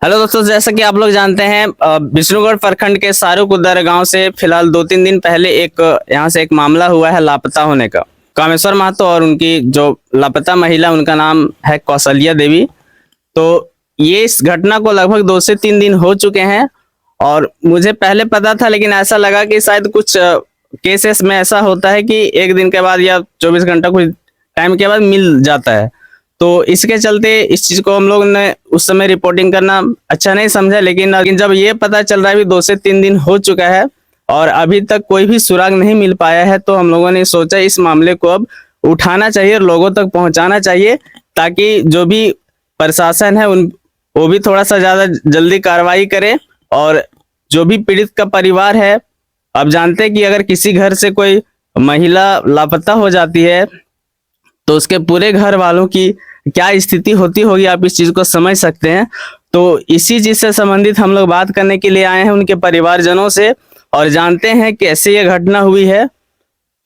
Hello दोस्तों, जैसा कि आप लोग जानते हैं विष्णुगढ़ प्रखंड के सारूकुदर गांव से फिलहाल 2-3 दिन पहले एक यहाँ से एक मामला हुआ है लापता होने का। कामेश्वर महतो और उनकी जो लापता महिला उनका नाम है कौशल्या देवी। तो ये इस घटना को लगभग 2 से 3 दिन हो चुके हैं और मुझे पहले पता था, लेकिन ऐसा लगा कि शायद कुछ केसेस में ऐसा होता है कि एक दिन के बाद या 24 घंटा कुछ टाइम के बाद मिल जाता है। तो इसके चलते इस चीज को हम लोग ने उस समय रिपोर्टिंग करना अच्छा नहीं समझा, लेकिन जब ये पता चल रहा है कि 2 से 3 दिन हो चुका है और अभी तक कोई भी सुराग नहीं मिल पाया है, तो हम लोगों ने सोचा इस मामले को अब उठाना चाहिए और लोगों तक पहुंचाना चाहिए, ताकि जो भी प्रशासन है वो भी थोड़ा सा ज्यादा जल्दी कार्रवाई करे। और जो भी पीड़ित का परिवार है, अब जानते हैं कि अगर किसी घर से कोई महिला लापता हो जाती है तो उसके पूरे घर वालों की क्या स्थिति होती होगी, आप इस चीज को समझ सकते हैं। तो इसी चीज से संबंधित हम लोग बात करने के लिए आए हैं उनके परिवारजनों से और जानते हैं कैसे ये घटना हुई है।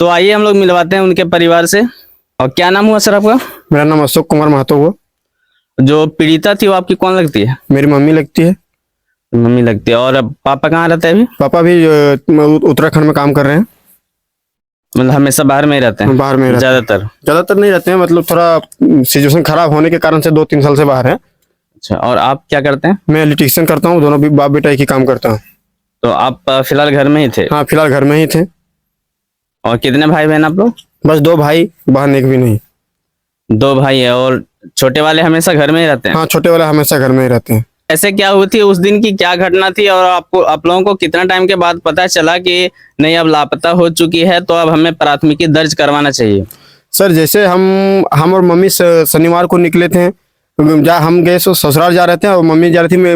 तो आइए हम लोग मिलवाते हैं उनके परिवार से। और क्या नाम हुआ सर आपका? मेरा नाम अशोक कुमार महतो हुआ। जो पीड़िता थी वो आपकी कौन लगती है? मेरी मम्मी लगती है। मम्मी लगती है। और अब पापा कहाँ रहते हैं अभी? पापा भी उत्तराखंड में काम कर रहे हैं। मतलब हमेशा बाहर में ही रहते हैं? बाहर में रहते हैं। ज्यादातर नहीं रहते हैं, मतलब थोड़ा सिचुएशन खराब होने के कारण से 2-3 साल से बाहर है। अच्छा, और आप क्या करते हैं? मैं इलेक्ट्रीशियन करता हूँ, दोनों भी बाप बेटा एक ही काम करता हूँ। तो आप फिलहाल घर में ही थे? हाँ, फिलहाल घर में ही थे। और कितने भाई बहन आप लोग? बस 2 भाई, बहन एक भी नहीं। 2 भाई है। और छोटे वाले हमेशा घर में ही रहते हैं? हाँ, छोटे वाले हमेशा घर में ही रहते हैं। ऐसे क्या हुई थी उस दिन की, क्या घटना थी और आप लोगों को कितना टाइम के बाद पता चला कि नहीं अब लापता हो चुकी है, तो अब हमें प्राथमिकी दर्ज करवाना चाहिए? सर, जैसे हम और मम्मी शनिवार को निकले थे, हम गए ससुराल जा रहे थे और मम्मी जा रही थी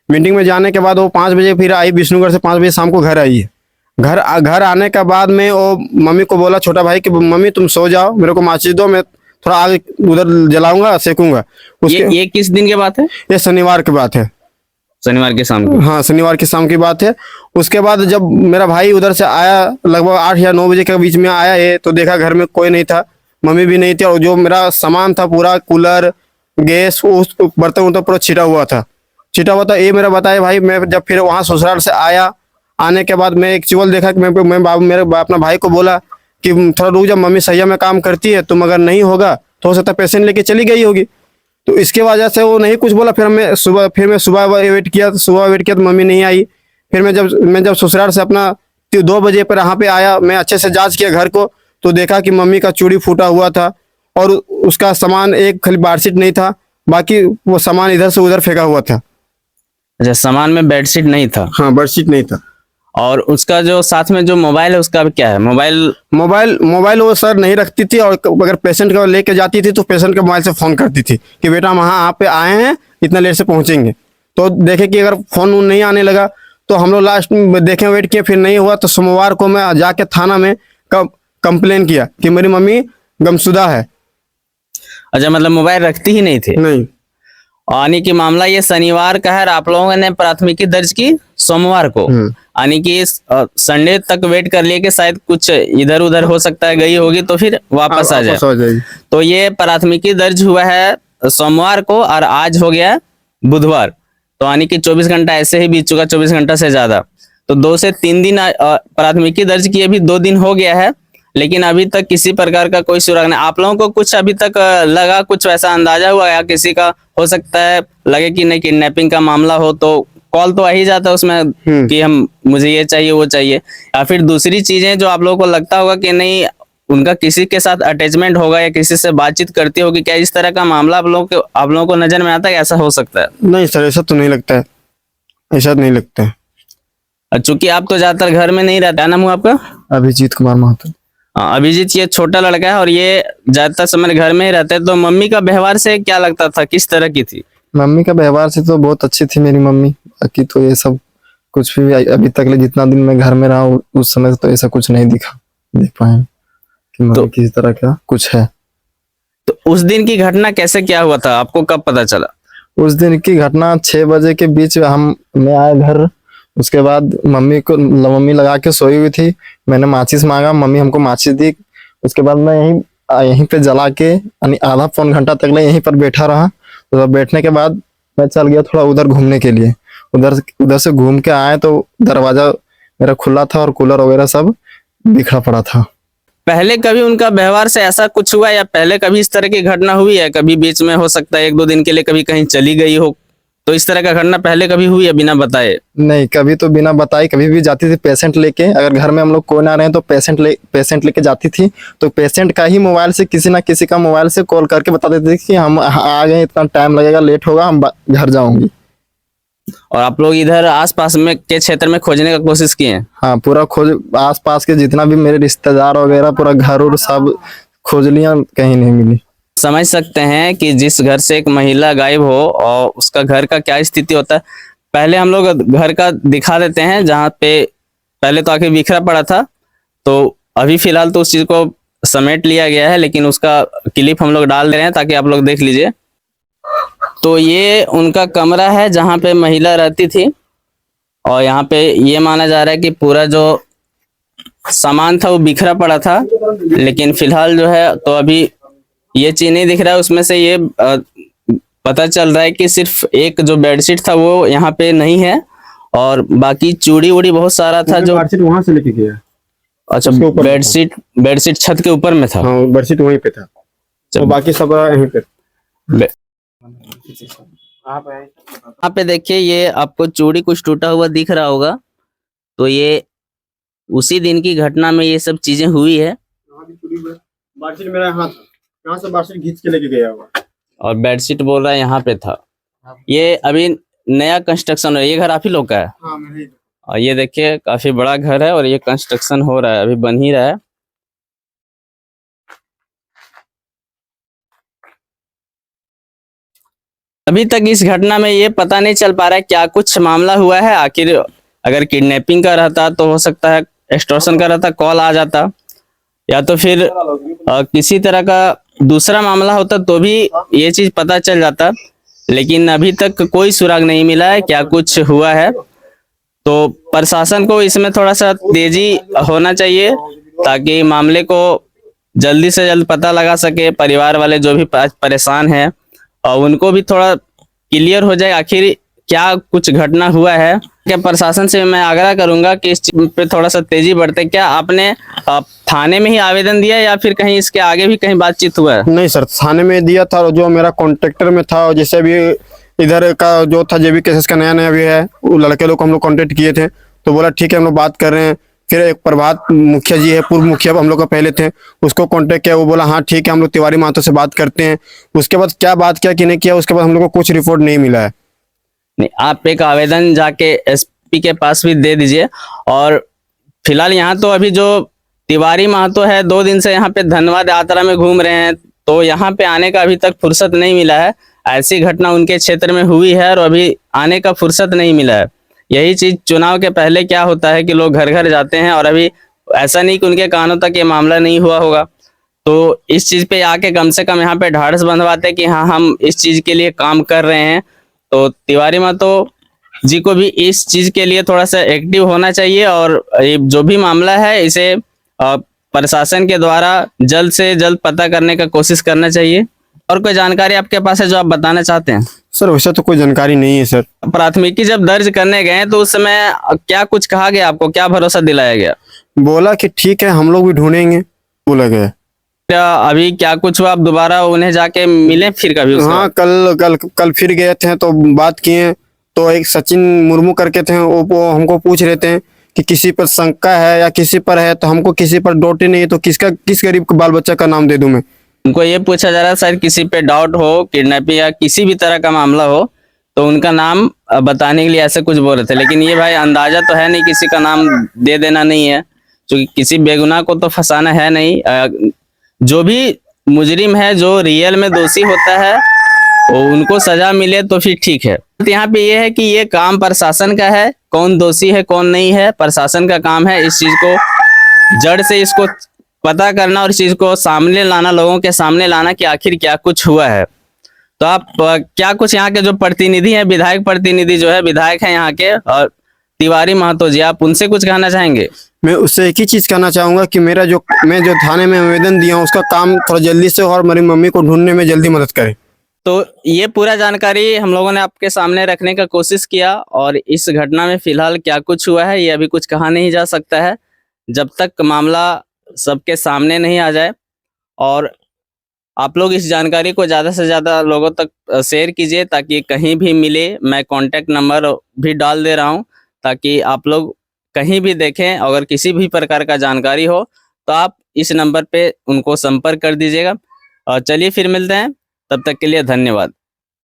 मीटिंग में जाने के बाद वो 5 बजे फिर आई, विष्णुगढ़ से 5 बजे शाम को घर आई है। घर आने के बाद में वो मम्मी को बोला छोटा भाई कि मम्मी तुम सो जाओ, मेरे को माचिस दो, मैं थोड़ा आग उधर जलाऊंगा, सेकूंगा। ये किस दिन की बात है? ये शनिवार की बात है। शनिवार के शाम की? हाँ, शनिवार की शाम की बात है। उसके बाद जब मेरा भाई उधर से आया, लगभग 8 या 9 बजे के बीच में आया है, तो देखा घर में कोई नहीं था, मम्मी भी नहीं थी, और जो मेरा सामान था पूरा कूलर गैस उस बर्तन उर्तन पूरा छिटा हुआ था। ये मेरा बताया भाई। मैं जब फिर वहाँ ससुराल से आया, आने के बाद मैं एक चुगल देखा कि मैं अपना भाई को बोला कि थोड़ा रुक जा, मम्मी सैया में काम करती है, तुम अगर नहीं होगा तो हो सकता है पेशेंट लेके चली गई होगी। तो इसके वजह से वो नहीं कुछ बोला। फिर मैं सुबह वेट किया तो मम्मी नहीं आई। फिर मैं जब ससुराल से अपना 2 बजे पर यहाँ पे आया, मैं अच्छे से जांच किया घर को, तो देखा कि मम्मी का चूड़ी फूटा हुआ था और उसका सामान एक खाली बेडशीट नहीं था, बाकी वो सामान इधर से उधर फेंका हुआ था। अच्छा, सामान में बेडशीट नहीं था? हाँ, बेडशीट नहीं था। और उसका जो साथ में जो मोबाइल है उसका क्या है? मोबाइल वो सर नहीं रखती थी, और अगर पेशेंट को लेके जाती थी तो पेशेंट के मोबाइल से फोन करती थी कि बेटा हम यहाँ पे आए हैं, इतना लेट से पहुंचेंगे। तो देखे कि अगर फोन नहीं आने लगा तो हम लोग लास्ट में देखें, वेट किए, फिर नहीं हुआ तो सोमवार को मैं जाके थाना में कंप्लेन किया कि मेरी मम्मी गुमशुदा है। अच्छा, मतलब मोबाइल रखती ही नहीं थी? नहीं। यानी कि मामला ये शनिवार का है और आप लोगों ने प्राथमिकी दर्ज की सोमवार को, यानी कि संडे तक वेट कर लिए कि शायद कुछ इधर उधर हो सकता है, गई होगी तो फिर वापस आ जाए। तो ये प्राथमिकी दर्ज हुआ है सोमवार को और आज हो गया बुधवार, तो यानी कि 24 घंटा ऐसे ही बीत चुका, 24 घंटा से ज्यादा। तो 2 से 3 दिन प्राथमिकी दर्ज किए भी 2 दिन हो गया है, लेकिन अभी तक किसी प्रकार का कोई सुराग नहीं। आप लोगों को कुछ अभी तक लगा, कुछ वैसा अंदाजा हुआ या किसी का हो सकता है लगे कि नहीं किडनैपिंग का मामला हो, तो कॉल तो आ ही जाता है उसमें कि मुझे ये चाहिए वो चाहिए, या फिर दूसरी चीजें जो आप लोगों को लगता होगा कि नहीं उनका किसी के साथ अटैचमेंट होगा या किसी से बातचीत करती होगी, क्या इस तरह का मामला आप लोगों को नजर में आता है? ऐसा हो सकता है? नहीं सर, ऐसा तो नहीं लगता है, ऐसा नहीं लगता है। चूंकि आप तो ज्यादातर घर में नहीं रहते। क्या नाम हुआ आपका? अभिजीत कुमार महतो। अभिजीत, ये छोटा लड़का है और ये ज्यादातर समय घर में ही रहते हैं। तो मम्मी का व्यवहार से क्या लगता था, किस तरह की थी? मम्मी का व्यवहार से तो बहुत अच्छी थी मेरी मम्मी। बाकी तो ये सब कुछ भी अभी तक जितना दिन मैं घर में रहा हूँ उस समय तो ऐसा कुछ नहीं देख पाए कि मम्मी किसी तरह का कुछ है। तो उस दिन की घटना कैसे क्या हुआ था, आपको कब पता चला? उस दिन की घटना 6 बजे के बीच मैं आया घर। उसके बाद मम्मी लगा के सोई हुई थी। मैंने माचिस मांगा, मम्मी हमको माचिस दी। उसके बाद मैं यहीं पे जला के आधा पौन घंटा तक यहीं पर बैठा रहा। तो बैठने के बाद मैं चल गया थोड़ा उधर घूमने के लिए। उधर से घूम के आए तो दरवाजा मेरा खुला था और कूलर वगैरह सब बिखरा पड़ा था। पहले कभी उनका व्यवहार से ऐसा कुछ हुआ या पहले कभी इस तरह की घटना हुई है? कभी बीच में हो सकता है 1-2 दिन के लिए कभी कहीं चली गई हो, तो इस तरह का घटना पहले कभी हुई है बिना बताए? नहीं, कभी तो बिना बताई कभी भी जाती थी पेशेंट लेके। अगर घर में हम लोग कोई ना रहे तो पेशेंट लेके जाती थी। तो पेशेंट का ही मोबाइल से किसी ना किसी का मोबाइल से कॉल करके बता देती थी कि हम आ गए, इतना टाइम लगेगा, लेट होगा, हम घर जाऊंगी। और आप लोग इधर आसपास में के क्षेत्र में खोजने का कोशिश किए हैं? हाँ, पूरा खोज, आसपास के जितना भी मेरे रिश्तेदार वगैरह पूरा घर और सब खोज लिया, कहीं नहीं मिली। समझ सकते हैं कि जिस घर से एक महिला गायब हो और उसका घर का क्या स्थिति होता है। पहले हम लोग घर का दिखा देते हैं जहाँ पे पहले तो आखिर बिखरा पड़ा था, तो अभी फिलहाल तो उस चीज को समेट लिया गया है, लेकिन उसका क्लिप हम लोग डाल दे रहे हैं ताकि आप लोग देख लीजिए। तो ये उनका कमरा है जहाँ पे महिला रहती थी, और यहाँ पे ये माना जा रहा है कि पूरा जो सामान था वो बिखरा पड़ा था, लेकिन फिलहाल जो है तो अभी ये चीज नहीं दिख रहा है उसमें से। ये पता चल रहा है कि सिर्फ एक जो बेडशीट था वो यहाँ पे नहीं है, और बाकी चूड़ी उड़ी बहुत सारा था जो बेडशीट वहां से लेके गया। अच्छा, बेडशीट छत के ऊपर में था। हाँ, बेडशीट वहीं पे था, तो बाकी सब यहीं पे। यहाँ पे देखिए, ये आपको चूड़ी कुछ टूटा हुआ दिख रहा होगा, तो ये उसी दिन की घटना में ये सब चीजें हुई है। बेडशीट मेरा यहाँ था, यहाँ से बेडशीट खींच के लेके गया हुआ, और बेडशीट बोल रहा है यहाँ पे था। ये अभी नया कंस्ट्रक्शन है, ये घर आप ही लोग का है? हाँ, मेरे ही। और ये देखिए काफी बड़ा घर है और ये कंस्ट्रक्शन हो रहा है, अभी बन ही रहा है। अभी तक इस घटना में ये पता नहीं चल पा रहा है क्या कुछ मामला हुआ है। आखिर अगर किडनैपिंग का रहता तो हो सकता है एक्सटॉर्शन का रहता, कॉल आ जाता, या तो फिर किसी तरह का दूसरा मामला होता तो भी ये चीज पता चल जाता, लेकिन अभी तक कोई सुराग नहीं मिला है क्या कुछ हुआ है। तो प्रशासन को इसमें थोड़ा सा तेजी होना चाहिए ताकि मामले को जल्दी से जल्द पता लगा सके। परिवार वाले जो भी परेशान हैं और उनको भी थोड़ा क्लियर हो जाए आखिर क्या कुछ घटना हुआ है। क्या प्रशासन से मैं आग्रह करूंगा कि इस चीज पे थोड़ा सा तेजी बढ़ते। क्या आपने थाने में ही आवेदन दिया या फिर कहीं इसके आगे भी कहीं बातचीत हुआ है? नहीं सर, थाने में दिया था, जो मेरा कॉन्ट्रेक्टर में था, और जैसे भी इधर का जो था जेबी केसेस का नया भी है, वो लड़के लोग को हम लोग कॉन्टेक्ट किए थे, तो बोला ठीक है हम लोग बात कर रहे हैं। फिर एक प्रभात मुखिया जी है, पूर्व मुखिया हम लोग का पहले थे, उसको कांटेक्ट किया, वो बोला हाँ ठीक है हम लोग तिवारी महतो से बात करते हैं। उसके बाद क्या बात किया कि नहीं किया, उसके बाद हम लोग को कुछ रिपोर्ट नहीं मिला है। नहीं, आप एक आवेदन जाके एसपी के पास भी दे दीजिए। और फिलहाल यहाँ तो अभी जो तिवारी महतो है 2 दिन से यहाँ पे धन्यवाद यात्रा में घूम रहे हैं, तो यहाँ पे आने का अभी तक फुर्सत नहीं मिला है। ऐसी घटना उनके क्षेत्र में हुई है और अभी आने का फुर्सत नहीं मिला है। यही चीज चुनाव के पहले क्या होता है कि लोग घर घर जाते हैं, और अभी ऐसा नहीं कि उनके कानों तक ये मामला नहीं हुआ होगा, तो इस चीज पे आके कम से कम यहाँ पे ढाढ़स बंधवाते कि हाँ हम इस चीज के लिए काम कर रहे हैं। तो तिवारी महतो जी को भी इस चीज के लिए थोड़ा सा एक्टिव होना चाहिए, और ये जो भी मामला है इसे प्रशासन के द्वारा जल्द से जल्द पता करने का कोशिश करना चाहिए। और कोई जानकारी आपके पास है जो आप बताना चाहते हैं? सर वैसा तो कोई जानकारी नहीं है सर। प्राथमिकी जब दर्ज करने गए तो उस समय क्या कुछ कहा गया आपको, क्या भरोसा दिलाया गया? बोला कि ठीक है हम लोग भी ढूंढेंगे, बोला गया। क्या अभी क्या कुछ हुआ, आप दोबारा उन्हें जाके मिले फिर कभी उसके हाँ, बाद? कल फिर गए थे तो बात किए, तो एक सचिन मुर्मू करके थे, वो हमको पूछ रहे थे कि किसी पर शंका है या किसी पर है, तो हमको किसी पर डाउट ही नहीं है, तो किस गरीब के बाल बच्चा का नाम दे दूं मैं? उनको ये पूछा जा रहा है शायद किसी पे डाउट हो, किडनैपिंग या किसी भी तरह का मामला हो, तो उनका नाम बताने के लिए ऐसे कुछ बोल रहे थे। लेकिन ये भाई अंदाजा तो है नहीं, किसी का नाम दे देना नहीं है, क्योंकि किसी बेगुनाह को तो फंसाना है नहीं। जो भी मुजरिम है, जो रियल में दोषी होता है, वो उनको सजा मिले तो फिर ठीक है। यहाँ पे ये है कि ये काम प्रशासन का है, कौन दोषी है कौन नहीं है प्रशासन का काम है। इस चीज को जड़ से इसको पता करना और इस चीज को सामने लाना, लोगों के सामने लाना कि आखिर क्या कुछ हुआ है। तो आप क्या कुछ यहाँ के जो प्रतिनिधि हैं, विधायक प्रतिनिधि जो है, विधायक हैं यहाँ के, और तिवारी महतो जी, आप उनसे कुछ कहना चाहेंगे? मैं उससे एक ही चीज कहना चाहूंगा कि मैं जो थाने में आवेदन दिया हूँ उसका काम थोड़ा जल्दी से, और मेरी मम्मी को ढूंढने में जल्दी मदद करे। तो ये पूरा जानकारी हम लोगों ने आपके सामने रखने का कोशिश किया, और इस घटना में फिलहाल क्या कुछ हुआ है ये अभी कुछ कहा नहीं जा सकता है जब तक मामला सबके सामने नहीं आ जाए। और आप लोग इस जानकारी को ज़्यादा से ज़्यादा लोगों तक शेयर कीजिए, ताकि कहीं भी मिले। मैं कॉन्टैक्ट नंबर भी डाल दे रहा हूँ, ताकि आप लोग कहीं भी देखें, अगर किसी भी प्रकार का जानकारी हो तो आप इस नंबर पे उनको संपर्क कर दीजिएगा। और चलिए फिर मिलते हैं, तब तक के लिए धन्यवाद।